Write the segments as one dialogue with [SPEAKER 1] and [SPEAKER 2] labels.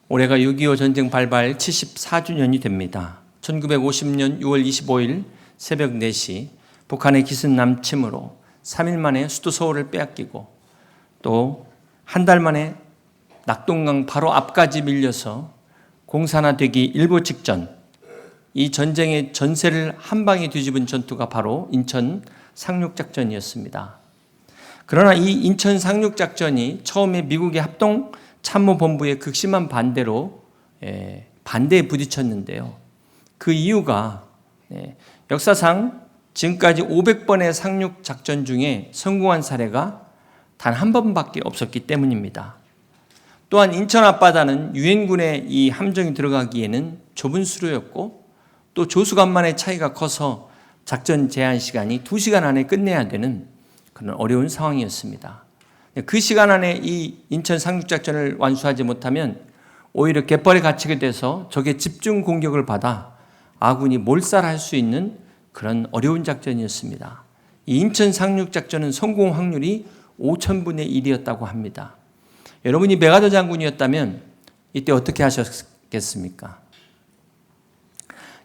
[SPEAKER 1] 올해가 6.25 전쟁 발발 74주년이 됩니다. 1950년 6월 25일 새벽 4시 북한의 기습 남침으로 3일 만에 수도 서울을 빼앗기고 또 한 달 만에 낙동강 바로 앞까지 밀려서 공산화되기 일보 직전, 이 전쟁의 전세를 한 방에 뒤집은 전투가 바로 인천 상륙작전이었습니다. 그러나 이 인천 상륙작전이 처음에 미국의 합동참모본부의 극심한 반대에 부딪혔는데요. 그 이유가 역사상 지금까지 500번의 상륙작전 중에 성공한 사례가 단 한 번밖에 없었기 때문입니다. 또한 인천 앞바다는 유엔군의 이 함정이 들어가기에는 좁은 수로였고 또 조수간만의 차이가 커서 작전 제한 시간이 2시간 안에 끝내야 되는 그런 어려운 상황이었습니다. 그 시간 안에 이 인천 상륙작전을 완수하지 못하면 오히려 갯벌에 갇히게 돼서 적의 집중 공격을 받아 아군이 몰살할 수 있는 그런 어려운 작전이었습니다. 이 인천 상륙작전은 성공 확률이 5000분의 1이었다고 합니다. 여러분이 메가더 장군이었다면 이때 어떻게 하셨겠습니까?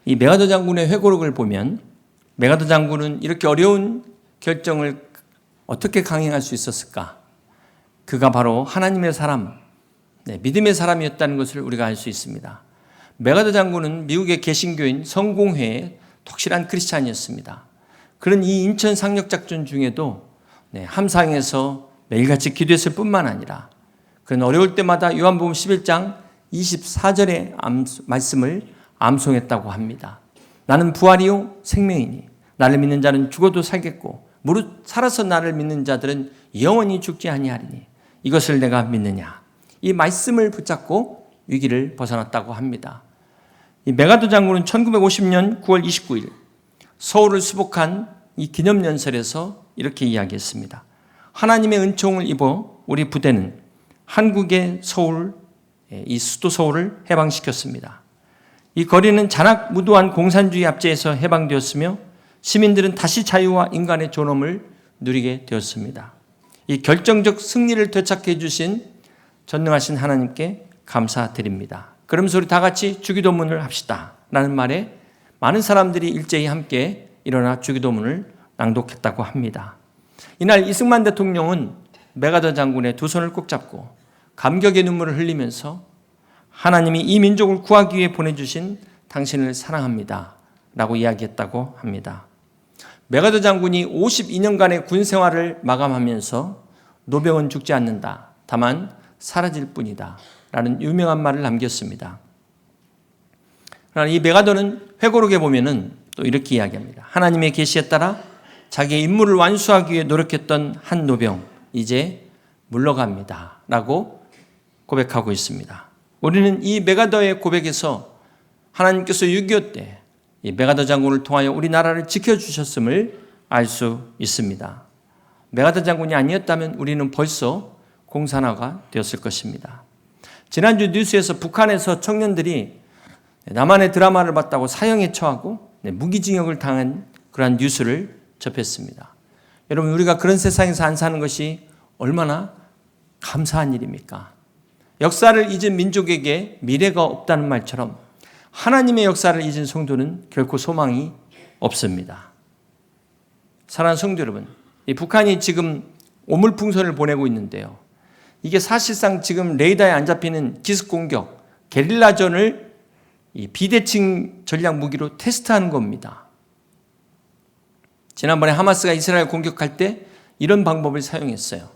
[SPEAKER 1] 이 메가더 장군의 회고록을 보면 메가더 장군은 이렇게 어려운 결정을 어떻게 강행할 수 있었을까? 그가 바로 하나님의 사람, 믿음의 사람이었다는 것을 우리가 알 수 있습니다. 메가더 장군은 미국의 개신교인 성공회의 독실한 크리스찬이었습니다. 그런 이 인천 상륙작전 중에도 함상에서 매일같이 기도했을 뿐만 아니라 그런 어려울 때마다 요한복음 11장 24절의 말씀을 암송했다고 합니다. 나는 부활이요 생명이니 나를 믿는 자는 죽어도 살겠고 무릇 살아서 나를 믿는 자들은 영원히 죽지 아니하리니 이것을 내가 믿느냐. 이 말씀을 붙잡고 위기를 벗어났다고 합니다. 이 메가더 장군은 1950년 9월 29일 서울을 수복한 이 기념연설에서 이렇게 이야기했습니다. 하나님의 은총을 입어 우리 부대는 한국의 서울, 이 수도 서울을 해방시켰습니다. 이 거리는 잔악무도한 공산주의 압제에서 해방되었으며 시민들은 다시 자유와 인간의 존엄을 누리게 되었습니다. 이 결정적 승리를 되찾게 해주신 전능하신 하나님께 감사드립니다. 그러면서 우리 다 같이 주기도문을 합시다 라는 말에 많은 사람들이 일제히 함께 일어나 주기도문을 낭독했다고 합니다. 이날 이승만 대통령은 메가더 장군의 두 손을 꼭 잡고 감격의 눈물을 흘리면서 하나님이 이 민족을 구하기 위해 보내주신 당신을 사랑합니다 라고 이야기했다고 합니다. 메가더 장군이 52년간의 군 생활을 마감하면서 노병은 죽지 않는다. 다만 사라질 뿐이다. 라는 유명한 말을 남겼습니다. 그러나 이 메가더는 회고록에 보면은 또 이렇게 이야기합니다. 하나님의 계시에 따라 자기의 임무를 완수하기 위해 노력했던 한 노병, 이제 물러갑니다. 라고 고백하고 있습니다. 우리는 이 메가더의 고백에서 하나님께서 6.25 때 이 메가더 장군을 통하여 우리나라를 지켜주셨음을 알 수 있습니다. 메가더 장군이 아니었다면 우리는 벌써 공산화가 되었을 것입니다. 지난주 뉴스에서 북한에서 청년들이 남한의 드라마를 봤다고 사형에 처하고 무기징역을 당한 그러한 뉴스를 접했습니다. 여러분, 우리가 그런 세상에서 안 사는 것이 얼마나 감사한 일입니까? 역사를 잊은 민족에게 미래가 없다는 말처럼 하나님의 역사를 잊은 성도는 결코 소망이 없습니다. 사랑하는 성도 여러분, 이 북한이 지금 오물풍선을 보내고 있는데요. 이게 사실상 지금 레이더에 안 잡히는 기습 공격, 게릴라전을 이 비대칭 전략 무기로 테스트하는 겁니다. 지난번에 하마스가 이스라엘 공격할 때 이런 방법을 사용했어요.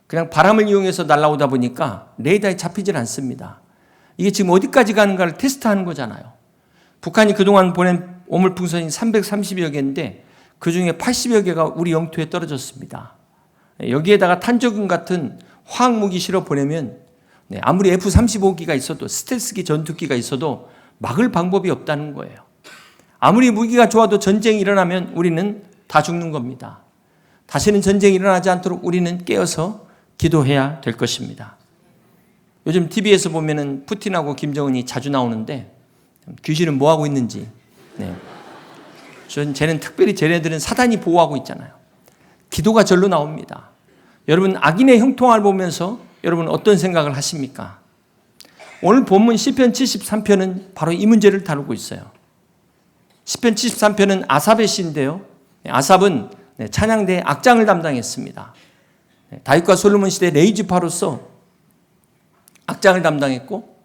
[SPEAKER 1] 그냥 바람을 이용해서 날아오다 보니까 레이더에 잡히질 않습니다. 이게 지금 어디까지 가는가를 테스트하는 거잖아요. 북한이 그동안 보낸 오물풍선이 330여 개인데 그중에 80여 개가 우리 영토에 떨어졌습니다. 여기에다가 탄저균 같은 화학무기 실어 보내면 아무리 F-35기가 있어도 스텔스기 전투기가 있어도 막을 방법이 없다는 거예요. 아무리 무기가 좋아도 전쟁이 일어나면 우리는 다 죽는 겁니다. 다시는 전쟁이 일어나지 않도록 우리는 깨어서 기도해야 될 것입니다. 요즘 TV에서 보면은 푸틴하고 김정은이 자주 나오는데 귀신은 뭐 하고 있는지. 쟤는 특별히 쟤네들은 사단이 보호하고 있잖아요. 기도가 절로 나옵니다. 여러분, 악인의 형통을 보면서 여러분 어떤 생각을 하십니까? 오늘 본문 시편 73편은 바로 이 문제를 다루고 있어요. 시편 73편은 아삽의 시인데요. 아삽은 찬양대의 악장을 담당했습니다. 다윗과 솔로몬 시대 레이지파로서 악장을 담당했고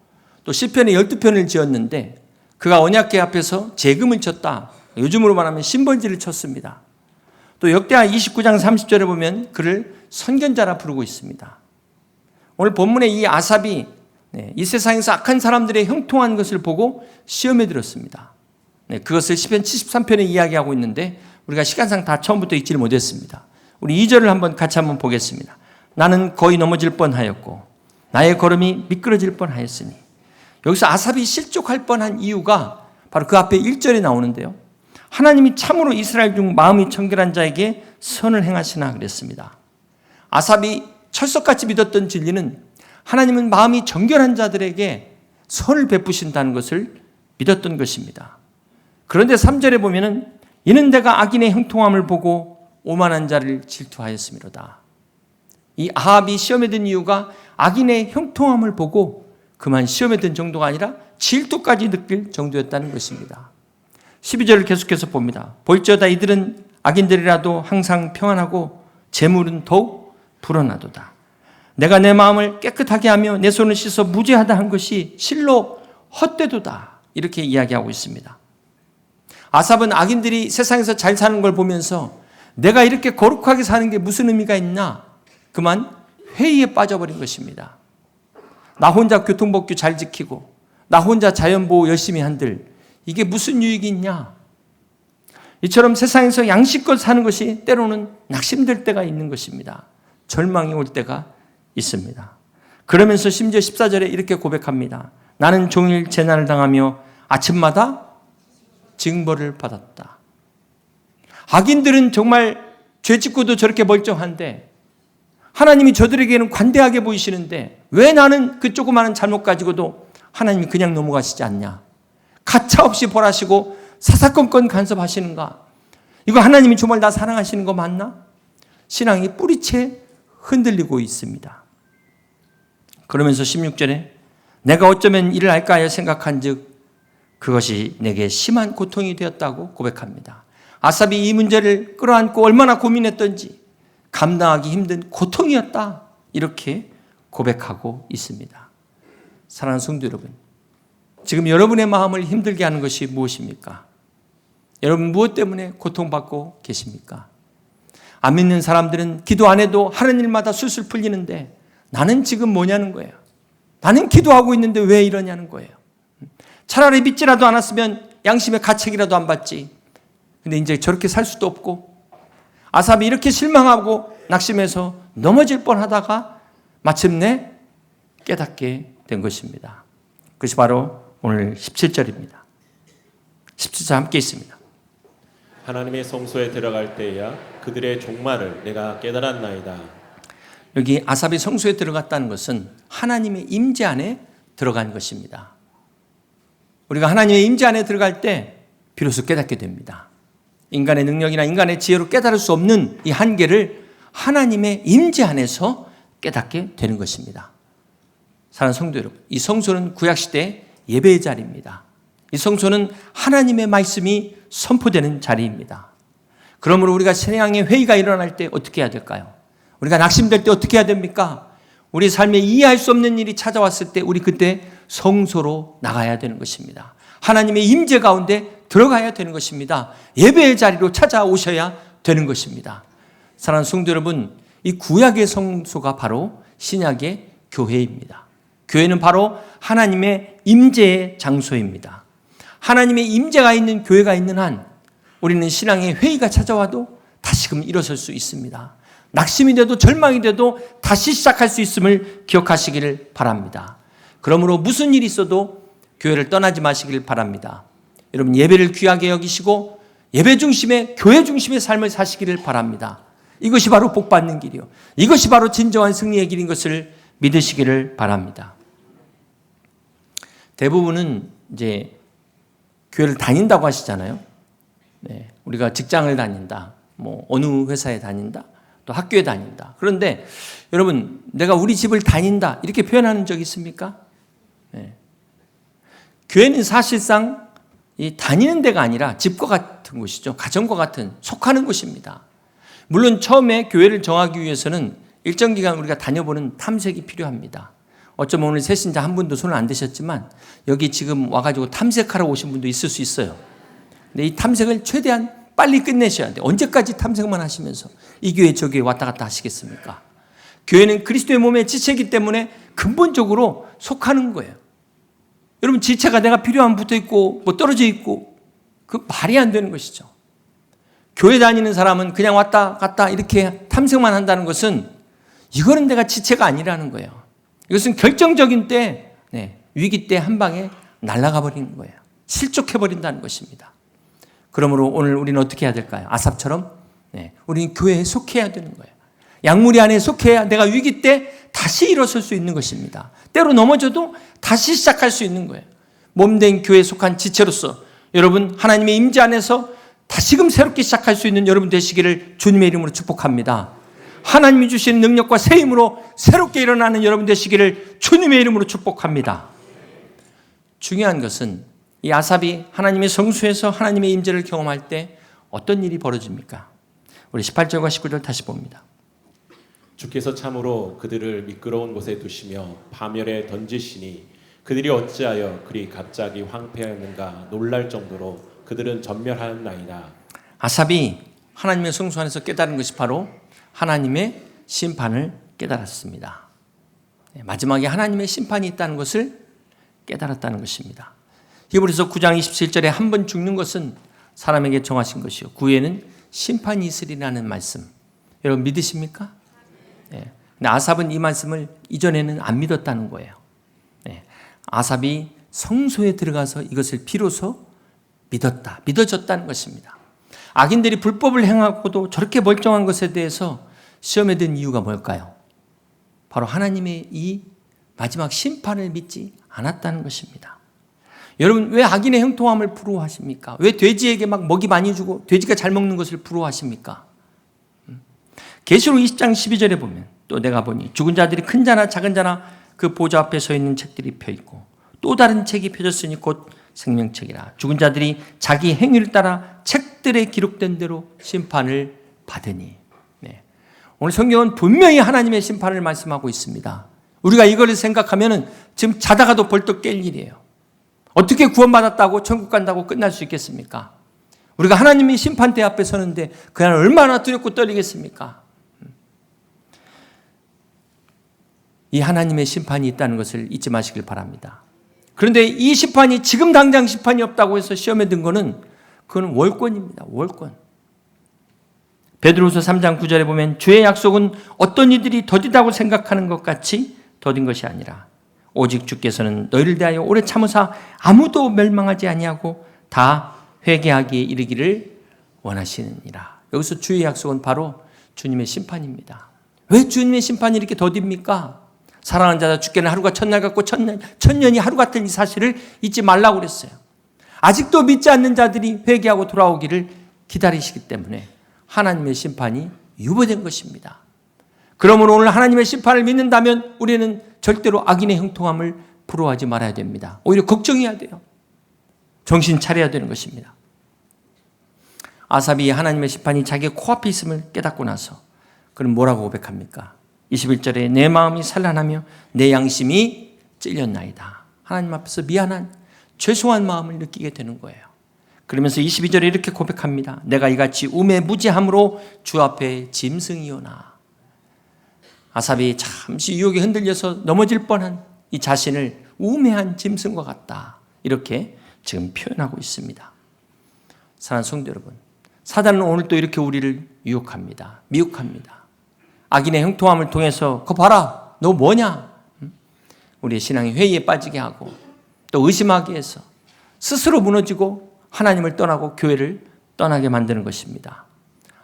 [SPEAKER 1] 또 시편의 12편을 지었는데 그가 언약궤 앞에서 재금을 쳤다. 요즘으로 말하면 심벌지를 쳤습니다. 또 역대하 29장 30절에 보면 그를 선견자라 부르고 있습니다. 오늘 본문의 이 아삽이 이 세상에서 악한 사람들의 형통한 것을 보고 시험에 들었습니다. 그것을 시편 73편에 이야기하고 있는데 우리가 시간상 다 처음부터 읽지를 못했습니다. 우리 2절을 한번 같이 한번 보겠습니다. 나는 거의 넘어질 뻔하였고 나의 걸음이 미끄러질 뻔하였으니. 여기서 아삽이 실족할 뻔한 이유가 바로 그 앞에 1절에 나오는데요. 하나님이 참으로 이스라엘 중 마음이 청결한 자에게 선을 행하시나 그랬습니다. 아삽이 철석같이 믿었던 진리는 하나님은 마음이 정결한 자들에게 선을 베푸신다는 것을 믿었던 것입니다. 그런데 3절에 보면은 이는 내가 악인의 형통함을 보고 오만한 자를 질투하였음이로다. 이 아합이 시험에 든 이유가 악인의 형통함을 보고 그만 시험에 든 정도가 아니라 질투까지 느낄 정도였다는 것입니다. 12절을 계속해서 봅니다. 볼지어다 이들은 악인들이라도 항상 평안하고 재물은 더욱 불어나도다. 내가 내 마음을 깨끗하게 하며 내 손을 씻어 무죄하다 한 것이 실로 헛되도다. 이렇게 이야기하고 있습니다. 아삽은 악인들이 세상에서 잘 사는 걸 보면서 내가 이렇게 거룩하게 사는 게 무슨 의미가 있나? 그만 회의에 빠져버린 것입니다. 나 혼자 교통법규 잘 지키고 나 혼자 자연보호 열심히 한들 이게 무슨 유익이 있냐? 이처럼 세상에서 양식껏 사는 것이 때로는 낙심될 때가 있는 것입니다. 절망이 올 때가 있습니다. 그러면서 심지어 14절에 이렇게 고백합니다. 나는 종일 재난을 당하며 아침마다 징벌을 받았다. 악인들은 정말 죄 짓고도 저렇게 멀쩡한데 하나님이 저들에게는 관대하게 보이시는데 왜 나는 그 조그마한 잘못 가지고도 하나님이 그냥 넘어가시지 않냐? 가차없이 벌하시고 사사건건 간섭하시는가? 이거 하나님이 정말 나 사랑하시는 거 맞나? 신앙이 뿌리채 흔들리고 있습니다. 그러면서 16절에 내가 어쩌면 이를 알까 하여 생각한 즉 그것이 내게 심한 고통이 되었다고 고백합니다. 아삽이 이 문제를 끌어안고 얼마나 고민했던지 감당하기 힘든 고통이었다. 이렇게 고백하고 있습니다. 사랑하는 성도 여러분, 지금 여러분의 마음을 힘들게 하는 것이 무엇입니까? 여러분 무엇 때문에 고통받고 계십니까? 안 믿는 사람들은 기도 안 해도 하는 일마다 술술 풀리는데 나는 지금 뭐냐는 거예요. 나는 기도하고 있는데 왜 이러냐는 거예요. 차라리 믿지라도 않았으면 양심의 가책이라도 안 받지. 근데 이제 저렇게 살 수도 없고 아삽이 이렇게 실망하고 낙심해서 넘어질 뻔하다가 마침내 깨닫게 된 것입니다. 그것이 바로 오늘 17절입니다. 17절 함께 있습니다.
[SPEAKER 2] 하나님의 성소에 들어갈 때야 그들의 종말을 내가 깨달았나이다.
[SPEAKER 1] 여기 아삽이 성소에 들어갔다는 것은 하나님의 임재 안에 들어간 것입니다. 우리가 하나님의 임재 안에 들어갈 때 비로소 깨닫게 됩니다. 인간의 능력이나 인간의 지혜로 깨달을 수 없는 이 한계를 하나님의 임재 안에서 깨닫게 되는 것입니다. 사랑하는 성도 여러분, 이 성소는 구약시대 예배의 자리입니다. 이 성소는 하나님의 말씀이 선포되는 자리입니다. 그러므로 우리가 신앙의 회의가 일어날 때 어떻게 해야 될까요? 우리가 낙심될 때 어떻게 해야 됩니까? 우리 삶에 이해할 수 없는 일이 찾아왔을 때 우리 그때 성소로 나가야 되는 것입니다. 하나님의 임재 가운데 들어가야 되는 것입니다. 예배의 자리로 찾아오셔야 되는 것입니다. 사랑하는 성도 여러분, 이 구약의 성소가 바로 신약의 교회입니다. 교회는 바로 하나님의 임재의 장소입니다. 하나님의 임재가 있는 교회가 있는 한 우리는 신앙의 회의가 찾아와도 다시금 일어설 수 있습니다. 낙심이 돼도 절망이 돼도 다시 시작할 수 있음을 기억하시기를 바랍니다. 그러므로 무슨 일이 있어도 교회를 떠나지 마시기를 바랍니다. 여러분 예배를 귀하게 여기시고 예배 중심의 교회 중심의 삶을 사시기를 바랍니다. 이것이 바로 복받는 길이요. 이것이 바로 진정한 승리의 길인 것을 믿으시기를 바랍니다. 대부분은 이제 교회를 다닌다고 하시잖아요. 네, 우리가 직장을 다닌다, 뭐 어느 회사에 다닌다, 또 학교에 다닌다. 그런데 여러분, 내가 우리 집을 다닌다 이렇게 표현하는 적 있습니까? 교회는 사실상 이 다니는 데가 아니라 집과 같은 곳이죠. 가정과 같은 속하는 곳입니다. 물론 처음에 교회를 정하기 위해서는 일정 기간 우리가 다녀보는 탐색이 필요합니다. 어쩌면 오늘 새신자 한 분도 손을 안 대셨지만 여기 지금 와가지고 탐색하러 오신 분도 있을 수 있어요. 근데 이 탐색을 최대한 빨리 끝내셔야 돼요. 언제까지 탐색만 하시면서 이 교회 저 교회 왔다 갔다 하시겠습니까? 교회는 그리스도의 몸의 지체이기 때문에 근본적으로 속하는 거예요. 여러분, 지체가 내가 필요하면 붙어 있고 뭐 떨어져 있고 그 말이 안 되는 것이죠. 교회 다니는 사람은 그냥 왔다 갔다 이렇게 탐색만 한다는 것은 이거는 내가 지체가 아니라는 거예요. 이것은 결정적인 때, 위기 때 한 방에 날아가 버리는 거예요. 실족해 버린다는 것입니다. 그러므로 오늘 우리는 어떻게 해야 될까요? 아삽처럼 우리는 교회에 속해야 되는 거예요. 양무리 안에 속해야 내가 위기 때 다시 일어설 수 있는 것입니다. 때로 넘어져도 다시 시작할 수 있는 거예요. 몸된 교회에 속한 지체로서 여러분 하나님의 임재 안에서 다시금 새롭게 시작할 수 있는 여러분 되시기를 주님의 이름으로 축복합니다. 하나님이 주신 능력과 새 힘으로 새롭게 일어나는 여러분 되시기를 주님의 이름으로 축복합니다. 중요한 것은 이 아삽이 하나님의 성수에서 하나님의 임재를 경험할 때 어떤 일이 벌어집니까? 우리 18절과 19절 다시 봅니다.
[SPEAKER 2] 주께서 참으로 그들을 미끄러운 곳에 두시며 파멸에 던지시니 그들이 어찌하여 그리 갑자기 황폐하였는가 놀랄 정도로 그들은 전멸하였나이다.
[SPEAKER 1] 아삽이 하나님의 성수 안에서 깨달은 것이 바로 하나님의 심판을 깨달았습니다. 마지막에 하나님의 심판이 있다는 것을 깨달았다는 것입니다. 히브리서 9장 27절에 한 번 죽는 것은 사람에게 정하신 것이요 그 후에는 심판이 있으리라는 말씀, 여러분 믿으십니까? 근데 아삽은 이 말씀을 이전에는 안 믿었다는 거예요. 아삽이 성소에 들어가서 이것을 비로소 믿어졌다는 것입니다. 악인들이 불법을 행하고도 저렇게 멀쩡한 것에 대해서 시험에 든 이유가 뭘까요? 바로 하나님의 이 마지막 심판을 믿지 않았다는 것입니다. 여러분, 왜 악인의 형통함을 부러워하십니까? 왜 돼지에게 막 먹이 많이 주고 돼지가 잘 먹는 것을 부러워하십니까? 계시록 20장 12절에 보면 또 내가 보니 죽은 자들이 큰 자나 작은 자나 그 보좌 앞에 서 있는 책들이 펴있고 또 다른 책이 펴졌으니 곧 생명책이라. 죽은 자들이 자기 행위를 따라 책들에 기록된 대로 심판을 받으니. 오늘 성경은 분명히 하나님의 심판을 말씀하고 있습니다. 우리가 이거를 생각하면 지금 자다가도 벌떡 깰 일이에요. 어떻게 구원받았다고 천국 간다고 끝날 수 있겠습니까? 우리가 하나님의 심판대 앞에 서는데 그날 얼마나 두렵고 떨리겠습니까? 이 하나님의 심판이 있다는 것을 잊지 마시길 바랍니다. 그런데 이 심판이 지금 당장 심판이 없다고 해서 시험에 든 거는 그건 월권입니다. 월권. 베드로후서 3장 9절에 보면 주의 약속은 어떤 이들이 더디다고 생각하는 것 같이 더딘 것이 아니라 오직 주께서는 너희를 대하여 오래 참으사 아무도 멸망하지 아니하고 다 회개하기에 이르기를 원하시느니라. 여기서 주의 약속은 바로 주님의 심판입니다. 왜 주님의 심판이 이렇게 더딥니까? 사랑하는 자다 죽게는 하루가 천날 같고 천년이 하루 같은 이 사실을 잊지 말라고 그랬어요. 아직도 믿지 않는 자들이 회개하고 돌아오기를 기다리시기 때문에 하나님의 심판이 유보된 것입니다. 그러므로 오늘 하나님의 심판을 믿는다면 우리는 절대로 악인의 형통함을 부러워하지 말아야 됩니다. 오히려 걱정해야 돼요. 정신 차려야 되는 것입니다. 아삽이 하나님의 심판이 자기의 코앞에 있음을 깨닫고 나서 그는 뭐라고 고백합니까? 21절에 내 마음이 산란하며 내 양심이 찔렸나이다. 하나님 앞에서 미안한 죄송한 마음을 느끼게 되는 거예요. 그러면서 22절에 이렇게 고백합니다. 내가 이같이 우매무지함으로 주 앞에 짐승이오나. 아삽이 잠시 유혹에 흔들려서 넘어질 뻔한 이 자신을 우매한 짐승과 같다. 이렇게 지금 표현하고 있습니다. 사랑하는 성도 여러분, 사단은 오늘 또 이렇게 우리를 유혹합니다. 미혹합니다. 악인의 형통함을 통해서 그거 봐라, 너 뭐냐? 우리의 신앙이 회의에 빠지게 하고 또 의심하게 해서 스스로 무너지고 하나님을 떠나고 교회를 떠나게 만드는 것입니다.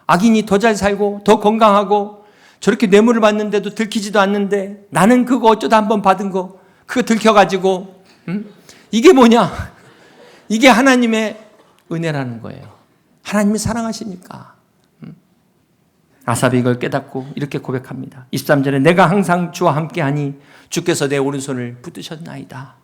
[SPEAKER 1] 악인이 더 잘 살고 더 건강하고 저렇게 뇌물을 받는데도 들키지도 않는데 나는 그거 어쩌다 한번 받은 거 그거 들켜가지고 이게 뭐냐? 이게 하나님의 은혜라는 거예요. 하나님이 사랑하시니까. 아삽이 이걸 깨닫고 이렇게 고백합니다. 23절에 내가 항상 주와 함께하니 주께서 내 오른손을 붙드셨나이다.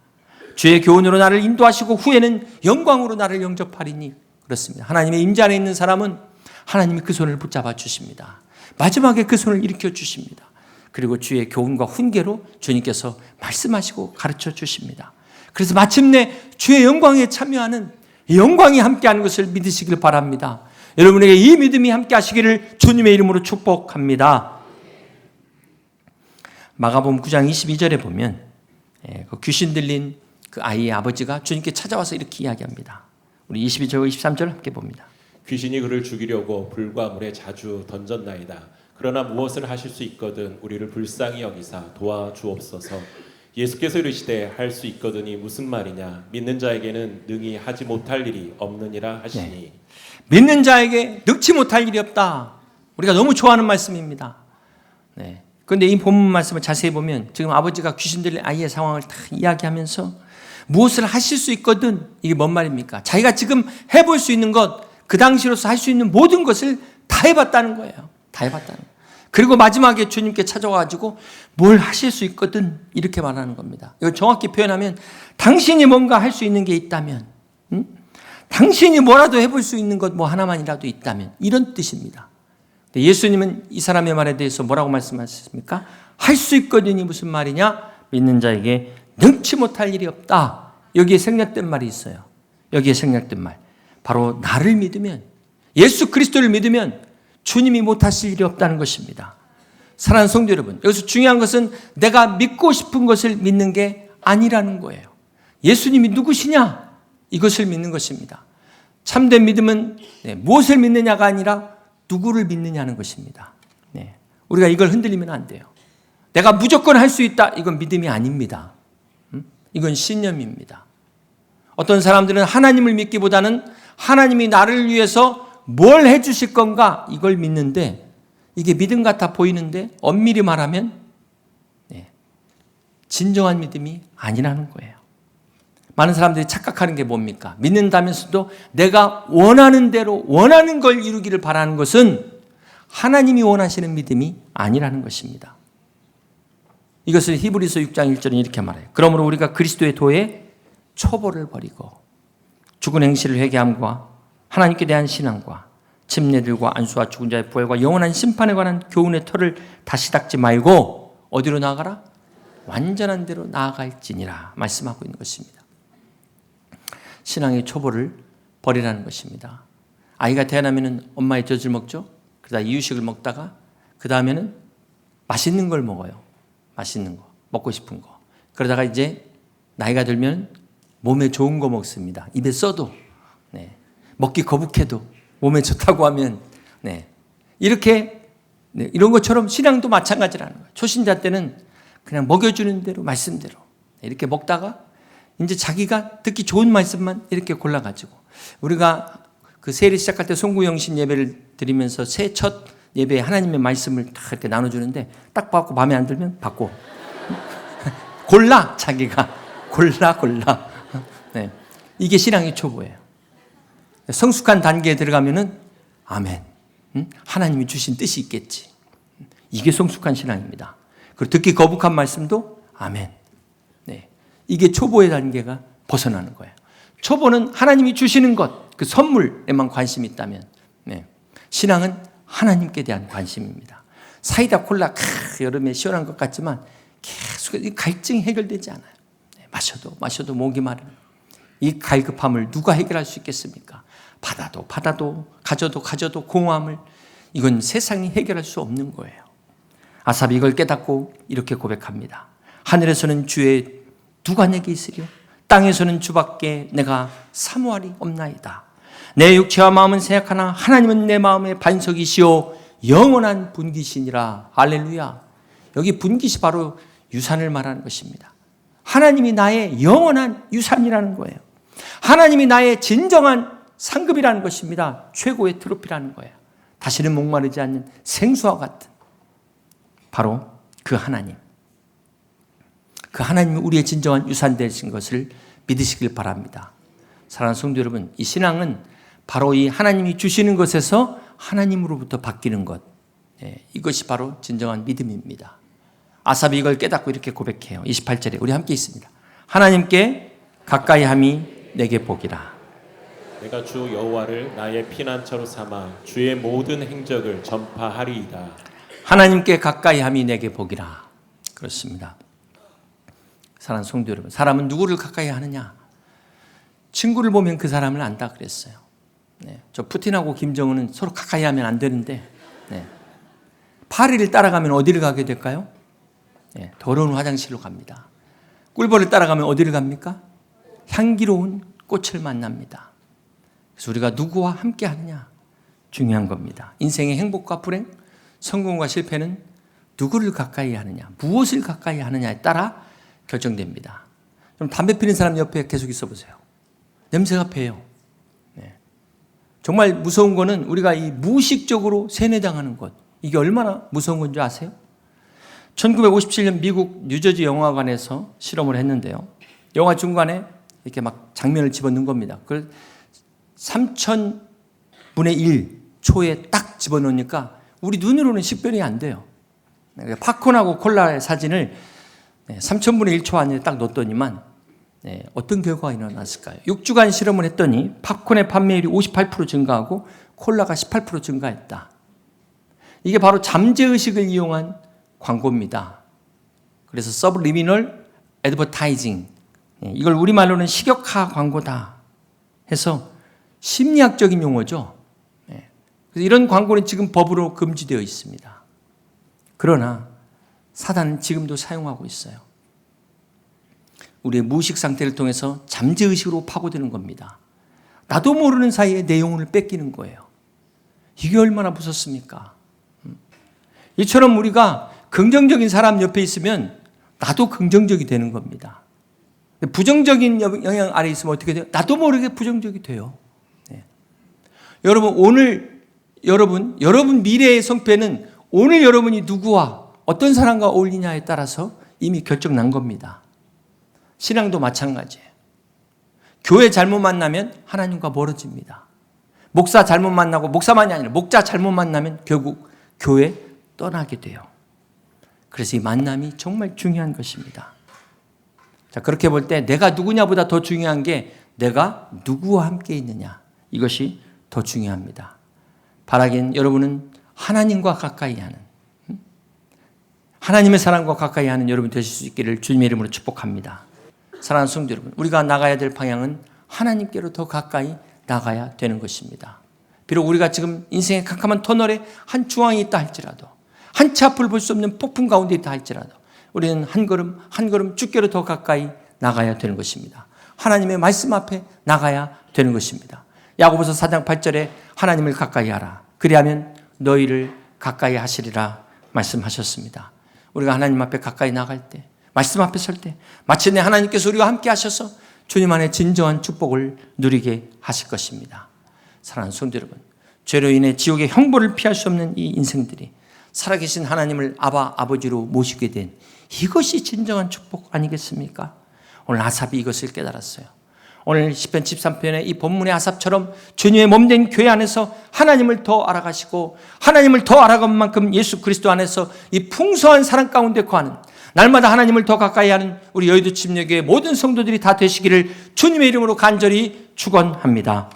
[SPEAKER 1] 주의 교훈으로 나를 인도하시고 후에는 영광으로 나를 영접하리니. 그렇습니다. 하나님의 임재 안에 있는 사람은 하나님이 그 손을 붙잡아 주십니다. 마지막에 그 손을 일으켜 주십니다. 그리고 주의 교훈과 훈계로 주님께서 말씀하시고 가르쳐 주십니다. 그래서 마침내 주의 영광에 참여하는 영광이 함께하는 것을 믿으시길 바랍니다. 여러분에게 이 믿음이 함께하시기를 주님의 이름으로 축복합니다. 마가복음 9장 22절에 보면 그 귀신 들린 그 아이의 아버지가 주님께 찾아와서 이렇게 이야기합니다. 우리 22절 23절 함께 봅니다.
[SPEAKER 2] 귀신이 그를 죽이려고 불과 물에 자주 던졌나이다. 그러나 무엇을 하실 수 있거든 우리를 불쌍히 여기사 도와주옵소서. 예수께서 이르시되 할 수 있거든이 무슨 말이냐. 믿는 자에게는 능히 하지 못할 일이 없느니라 하시니.
[SPEAKER 1] 네. 믿는 자에게 능치 못할 일이 없다. 우리가 너무 좋아하는 말씀입니다. 네. 그런데 이 본문 말씀을 자세히 보면 지금 아버지가 귀신 들린 아이의 상황을 다 이야기하면서 무엇을 하실 수 있거든, 이게 뭔 말입니까? 자기가 지금 해볼 수 있는 것, 그 당시로서 할 수 있는 모든 것을 다 해봤다는 거예요. 다 해봤다는 거예요. 그리고 마지막에 주님께 찾아와가지고 뭘 하실 수 있거든, 이렇게 말하는 겁니다. 이걸 정확히 표현하면 당신이 뭔가 할 수 있는 게 있다면, 당신이 뭐라도 해볼 수 있는 것 뭐 하나만이라도 있다면, 이런 뜻입니다. 예수님은 이 사람의 말에 대해서 뭐라고 말씀하셨습니까? 할 수 있거든이 무슨 말이냐? 믿는 자에게 능치 못할 일이 없다. 여기에 생략된 말이 있어요. 여기에 생략된 말. 바로 나를 믿으면, 예수 그리스도를 믿으면 주님이 못하실 일이 없다는 것입니다. 사랑하는 성도 여러분, 여기서 중요한 것은 내가 믿고 싶은 것을 믿는 게 아니라는 거예요. 예수님이 누구시냐? 이것을 믿는 것입니다. 참된 믿음은 무엇을 믿느냐가 아니라 누구를 믿느냐는 것입니다. 우리가 이걸 흔들리면 안 돼요. 내가 무조건 할 수 있다. 이건 믿음이 아닙니다. 이건 신념입니다. 어떤 사람들은 하나님을 믿기보다는 하나님이 나를 위해서 뭘 해주실 건가 이걸 믿는데, 이게 믿음 같아 보이는데 엄밀히 말하면 진정한 믿음이 아니라는 거예요. 많은 사람들이 착각하는 게 뭡니까? 믿는다면서도 내가 원하는 대로 원하는 걸 이루기를 바라는 것은 하나님이 원하시는 믿음이 아니라는 것입니다. 이것을 히브리서 6장 1절은 이렇게 말해요. 그러므로 우리가 그리스도의 도에 초보를 버리고 죽은 행실을 회개함과 하나님께 대한 신앙과 침례들과 안수와 죽은 자의 부활과 영원한 심판에 관한 교훈의 털을 다시 닦지 말고 어디로 나아가라? 완전한 대로 나아갈지니라 말씀하고 있는 것입니다. 신앙의 초보를 버리라는 것입니다. 아이가 태어나면 엄마의 젖을 먹죠. 그러다 이유식을 먹다가 그 다음에는 맛있는 걸 먹어요. 맛있는 거, 먹고 싶은 거. 그러다가 이제 나이가 들면 몸에 좋은 거 먹습니다. 입에 써도, 먹기 거북해도 몸에 좋다고 하면, 이렇게, 이런 것처럼 신앙도 마찬가지라는 거예요. 초신자 때는 그냥 먹여주는 대로, 말씀대로 이렇게 먹다가 이제 자기가 듣기 좋은 말씀만 이렇게 골라가지고, 우리가 그 세례 시작할 때 송구영신 예배를 드리면서 새 첫 예배에 하나님의 말씀을 다 이렇게 나눠주는데 딱 받고 마음에 안 들면 받고 골라, 자기가 골라. 이게 신앙의 초보예요. 성숙한 단계에 들어가면은 아멘, 하나님이 주신 뜻이 있겠지. 이게 성숙한 신앙입니다. 그리고 듣기 거북한 말씀도 아멘. 이게 초보의 단계가 벗어나는 거예요. 초보는 하나님이 주시는 것, 그 선물에만 관심이 있다면, 신앙은 하나님께 대한 관심입니다. 사이다 콜라 여름에 시원한 것 같지만 계속 갈증이 해결되지 않아요. 마셔도 목이 마르는 이 갈급함을 누가 해결할 수 있겠습니까? 받아도 가져도 공허함을, 이건 세상이 해결할 수 없는 거예요. 아삽이 이걸 깨닫고 이렇게 고백합니다. 하늘에서는 주의 누가 내게 있으리요? 땅에서는 주밖에 내가 사모할이 없나이다. 내 육체와 마음은 생각하나 하나님은 내 마음의 반석이시오 영원한 분기시니라. 할렐루야. 여기 분기시 바로 유산을 말하는 것입니다. 하나님이 나의 영원한 유산이라는 거예요. 하나님이 나의 진정한 상급이라는 것입니다. 최고의 트로피라는 거예요. 다시는 목마르지 않는 생수와 같은 바로 그 하나님. 그 하나님이 우리의 진정한 유산 되신 것을 믿으시길 바랍니다. 사랑하는 성도 여러분, 이 신앙은 바로 이 하나님이 주시는 것에서 하나님으로부터 바뀌는 것, 이것이 바로 진정한 믿음입니다. 아삽이 이걸 깨닫고 이렇게 고백해요. 28절에 우리 함께 있습니다. 하나님께 가까이함이 내게 복이라.
[SPEAKER 2] 내가 주 여호와를 나의 피난처로 삼아 주의 모든 행적을 전파하리이다.
[SPEAKER 1] 하나님께 가까이함이 내게 복이라. 그렇습니다. 사랑하는 성도 여러분, 사람은 누구를 가까이 하느냐? 친구를 보면 그 사람을 안다 그랬어요. 네, 저 푸틴하고 김정은은 서로 가까이 하면 안 되는데, 네, 파리를 따라가면 어디를 가게 될까요? 네, 더러운 화장실로 갑니다. 꿀벌을 따라가면 어디를 갑니까? 향기로운 꽃을 만납니다. 그래서 우리가 누구와 함께 하느냐? 중요한 겁니다. 인생의 행복과 불행, 성공과 실패는 누구를 가까이 하느냐, 무엇을 가까이 하느냐에 따라 결정됩니다. 그럼 담배 피는 사람 옆에 계속 있어 보세요. 냄새가 배요. 네. 정말 무서운 거는 우리가 이 무의식적으로 세뇌당하는 것. 이게 얼마나 무서운 건지 아세요? 1957년 미국 뉴저지 영화관에서 실험을 했는데요. 영화 중간에 이렇게 막 장면을 집어넣은 겁니다. 그걸 3000분의 1 초에 딱 집어넣으니까 우리 눈으로는 식별이 안 돼요. 팝콘하고 콜라의 사진을 3000분의 1초 안에 딱 넣었더니만 어떤 결과가 일어났을까요? 6주간 실험을 했더니 팝콘의 판매율이 58% 증가하고 콜라가 18% 증가했다. 이게 바로 잠재의식을 이용한 광고입니다. 그래서 서브리미널 애드버타이징, 이걸 우리말로는 식역화 광고다 해서 심리학적인 용어죠. 그래서 이런 광고는 지금 법으로 금지되어 있습니다. 그러나 사단은 지금도 사용하고 있어요. 우리의 무의식 상태를 통해서 잠재의식으로 파고드는 겁니다. 나도 모르는 사이에 내용을 뺏기는 거예요. 이게 얼마나 무섭습니까? 이처럼 우리가 긍정적인 사람 옆에 있으면 나도 긍정적이 되는 겁니다. 부정적인 영향 아래 있으면 어떻게 돼요? 나도 모르게 부정적이 돼요. 네. 여러분, 오늘 여러분 미래의 성패는 오늘 여러분이 누구와 어떤 사람과 어울리냐에 따라서 이미 결정 난 겁니다. 신앙도 마찬가지예요. 교회 잘못 만나면 하나님과 멀어집니다. 목사 잘못 만나고, 목사만이 아니라 목자 잘못 만나면 결국 교회 떠나게 돼요. 그래서 이 만남이 정말 중요한 것입니다. 자, 그렇게 볼 때 내가 누구냐보다 더 중요한 게 내가 누구와 함께 있느냐, 이것이 더 중요합니다. 바라긴 여러분은 하나님과 가까이 하는, 하나님의 사랑과 가까이 하는 여러분 되실 수 있기를 주님의 이름으로 축복합니다. 사랑하는 성도 여러분, 우리가 나가야 될 방향은 하나님께로 더 가까이 나가야 되는 것입니다. 비록 우리가 지금 인생의 캄캄한 터널에 한 중앙에 있다 할지라도, 한치 앞을 볼 수 없는 폭풍 가운데 있다 할지라도 우리는 한 걸음 한 걸음 주께로 더 가까이 나가야 되는 것입니다. 하나님의 말씀 앞에 나가야 되는 것입니다. 야고보서 4장 8절에 하나님을 가까이 하라, 그리하면 너희를 가까이 하시리라 말씀하셨습니다. 우리가 하나님 앞에 가까이 나갈 때, 말씀 앞에 설 때 마침내 하나님께서 우리와 함께 하셔서 주님 안에 진정한 축복을 누리게 하실 것입니다. 사랑하는 성도 여러분, 죄로 인해 지옥의 형벌을 피할 수 없는 이 인생들이 살아계신 하나님을 아버지로 모시게 된 이것이 진정한 축복 아니겠습니까? 오늘 아삽이 이것을 깨달았어요. 오늘 시편 13편의 이 본문의 아삽처럼 주님의 몸된 교회 안에서 하나님을 더 알아가시고 하나님을 더 알아간 만큼 예수 그리스도 안에서 이 풍성한 사랑 가운데 거하는, 날마다 하나님을 더 가까이 하는 우리 여의도 침례교회 모든 성도들이 다 되시기를 주님의 이름으로 간절히 축원합니다.